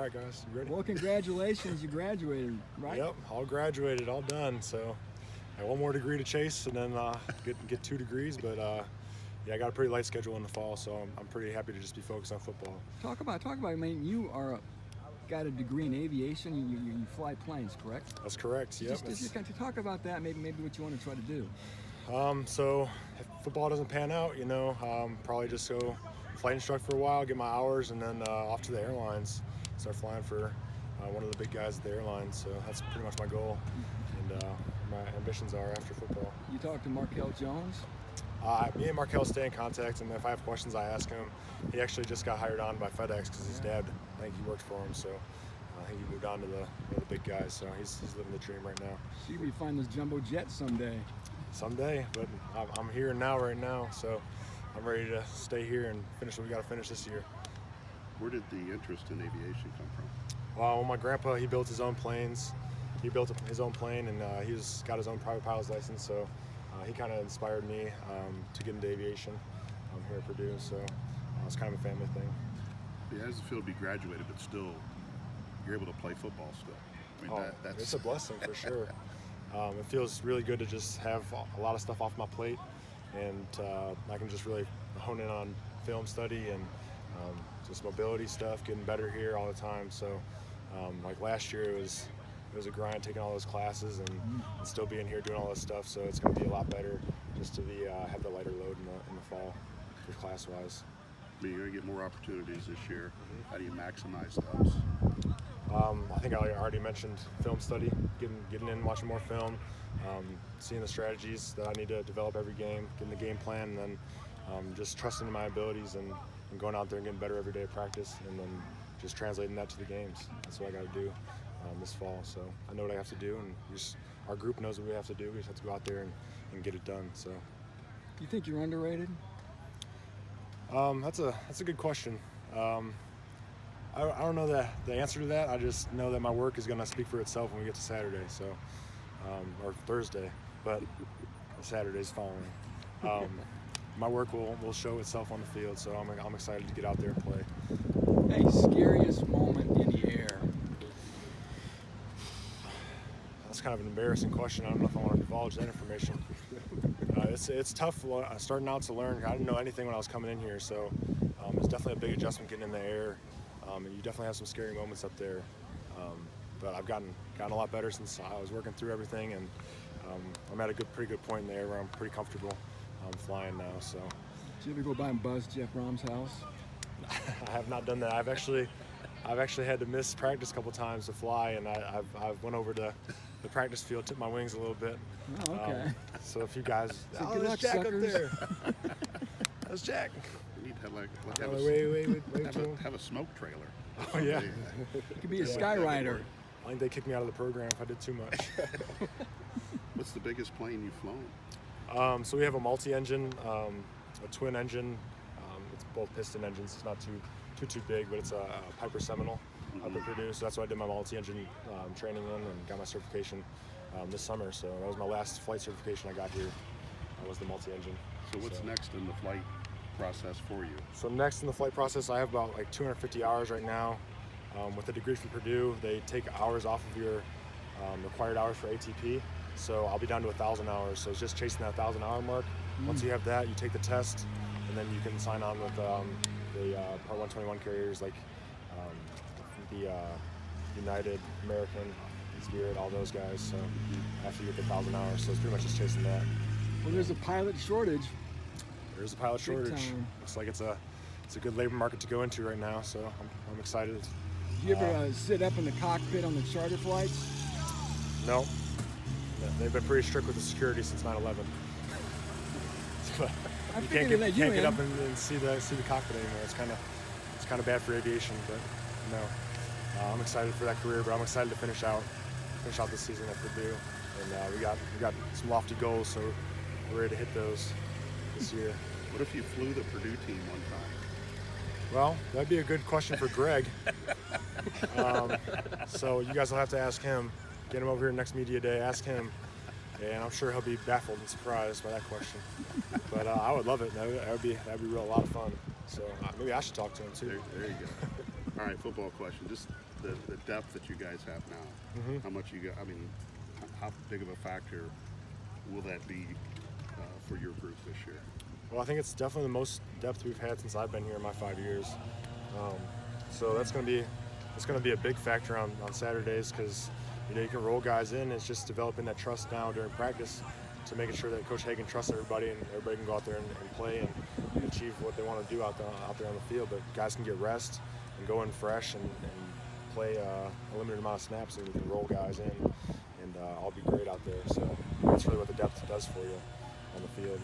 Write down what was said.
All right, guys, you ready? Well, congratulations, you graduated, right? Yep, all graduated, all done. So I have one more degree to chase, and then get 2 degrees. But yeah, I got a pretty light schedule in the fall, so I'm pretty happy to just be focused on football. Talk about. I mean, you got a degree in aviation. You fly planes, correct? That's correct. Yep. Just kind of talk about that. Maybe what you want to try to do. So if football doesn't pan out, probably just go flight instruct for a while, get my hours, and then off to the airlines. Start flying for one of the big guys at the airlines. So that's pretty much my goal, and my ambitions are after football. You talked to Markel Jones? Me and Markel stay in contact, and if I have questions, I ask him. He actually just got hired on by FedEx because his dad, I think he worked for him, so I think he moved on to one of the big guys. So he's living the dream right now. See if we find those jumbo jets someday. Someday, but I'm here now, right now, so I'm ready to stay here and finish what we got to finish this year. Where did the interest in aviation come from? Well, my grandpa, he built his own planes. He built his own plane, and he's got his own private pilot's license, so he kind of inspired me to get into aviation here at Purdue, so it's kind of a family thing. Yeah, as a field, be graduated, but still, you're able to play football still. I mean, that's it's a blessing for sure. It feels really good to just have a lot of stuff off my plate, and I can just really hone in on film study and just mobility stuff, getting better here all the time. So like last year, it was a grind taking all those classes and still being here doing all this stuff. So it's going to be a lot better just to have the lighter load in the fall for class-wise. I mean, you're going to get more opportunities this year. How do you maximize those? I think I already mentioned film study, getting in, watching more film, seeing the strategies that I need to develop every game, getting the game plan, and then just trusting in my abilities and going out there and getting better every day at practice, and then just translating that to the games. That's what I got to do this fall. So I know what I have to do, and our group knows what we have to do. We just have to go out there and get it done. So, Do you think you're underrated? That's a good question. I don't know the answer to that. I just know that my work is going to speak for itself when we get to Saturday, so or Thursday, but Saturday's following. My work will show itself on the field, so I'm excited to get out there and play. Hey, scariest moment in the air? That's kind of an embarrassing question. I don't know if I want to divulge that information. It's tough starting out to learn. I didn't know anything when I was coming in here, so it's definitely a big adjustment getting in the air. And you definitely have some scary moments up there, but I've gotten a lot better since I was working through everything, and I'm at a pretty good point in the air where I'm pretty comfortable flying now. So, Did you ever go by and buzz Jeff Rom's house? I have not done that. I've actually had to miss practice a couple times to fly, and I've went over to the practice field, tipped my wings a little bit. Oh, okay. So a few guys. So Oh, good there's luck, Jack suckers. up there. That's Jack. You need to have have a smoke trailer. Oh yeah. You could be a Skyrider. I think they kicked me out of the program if I did too much. What's the biggest plane you've flown? So we have a multi-engine, a twin engine. It's both piston engines. It's not too big, but it's a Piper Seminole up at Purdue. So that's what I did my multi-engine training in and got my certification this summer. So that was my last flight certification I got here. That was the multi-engine. So what's next in the flight process for you? So next in the flight process, I have about like 250 hours right now. With a degree from Purdue, they take hours off of your required hours for ATP. So I'll be down to 1,000 hours. So it's just chasing that 1,000-hour mark. Once you have that, you take the test, and then you can sign on with the Part 121 carriers like the United, American, Spirit, all those guys. So after you get the 1,000 hours, so it's pretty much just chasing that. Well, there's a pilot shortage. There's a pilot shortage. time. Looks like it's a good labor market to go into right now. So I'm excited. Did you ever sit up in the cockpit on the charter flights? No. They've been pretty strict with the security since 9/11. But you can't get up and see the cockpit anymore. It's kind of bad for aviation, but no. I'm excited for that career, but I'm excited to finish out this season at Purdue, and we got some lofty goals, so we're ready to hit those this year. What if you flew the Purdue team one time? Well, that'd be a good question for Greg. So you guys will have to ask him. Get him over here next media day. Ask him, and I'm sure he'll be baffled and surprised by that question. But I would love it. That'd be a lot of fun. So maybe I should talk to him too. There you go. All right, football question. Just the depth that you guys have now. Mm-hmm. How much you got? I mean, how big of a factor will that be for your group this year? Well, I think it's definitely the most depth we've had since I've been here in my 5 years. So it's going to be a big factor on Saturdays, because you can roll guys in. It's just developing that trust now during practice, to making sure that Coach Hagan trusts everybody, and everybody can go out there and play and achieve what they want to do out there on the field. But guys can get rest and go in fresh and play a limited amount of snaps, and you can roll guys in, and all be great out there. So that's really what the depth does for you on the field.